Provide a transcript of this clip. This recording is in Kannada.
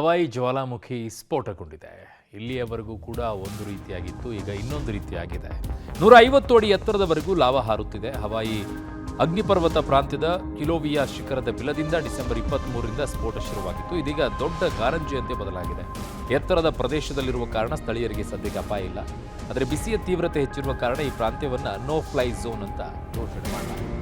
ಹವಾಯಿ ಜ್ವಾಲಾಮುಖಿ ಸ್ಫೋಟಗೊಂಡಿದೆ. ಇಲ್ಲಿಯವರೆಗೂ ಕೂಡ ಒಂದು ರೀತಿಯಾಗಿತ್ತು, ಈಗ ಇನ್ನೊಂದು ರೀತಿಯಾಗಿದೆ. 150 ಅಡಿ ಎತ್ತರದವರೆಗೂ ಲಾವಾ ಹಾರುತ್ತಿದೆ. ಹವಾಯಿ ಅಗ್ನಿಪರ್ವತ ಪ್ರಾಂತ್ಯದ ಕಿಲೋವಿಯಾ ಶಿಖರದ ಬಿಲದಿಂದ ಡಿಸೆಂಬರ್ 23ರಿಂದ ಸ್ಫೋಟ ಶುರುವಾಗಿತ್ತು. ಇದೀಗ ದೊಡ್ಡ ಕಾರಂಜಿಯಂತೆ ಬದಲಾಗಿದೆ. ಎತ್ತರದ ಪ್ರದೇಶದಲ್ಲಿರುವ ಕಾರಣ ಸ್ಥಳೀಯರಿಗೆ ಸದ್ಯಕ್ಕೆ ಅಪಾಯ ಇಲ್ಲ. ಆದರೆ ಬಿಸಿಯ ತೀವ್ರತೆ ಹೆಚ್ಚಿರುವ ಕಾರಣ ಈ ಪ್ರಾಂತ್ಯವನ್ನು ನೋ ಫ್ಲೈ ಝೋನ್ ಅಂತ ಘೋಷಣೆ ಮಾಡಲಾಗಿದೆ.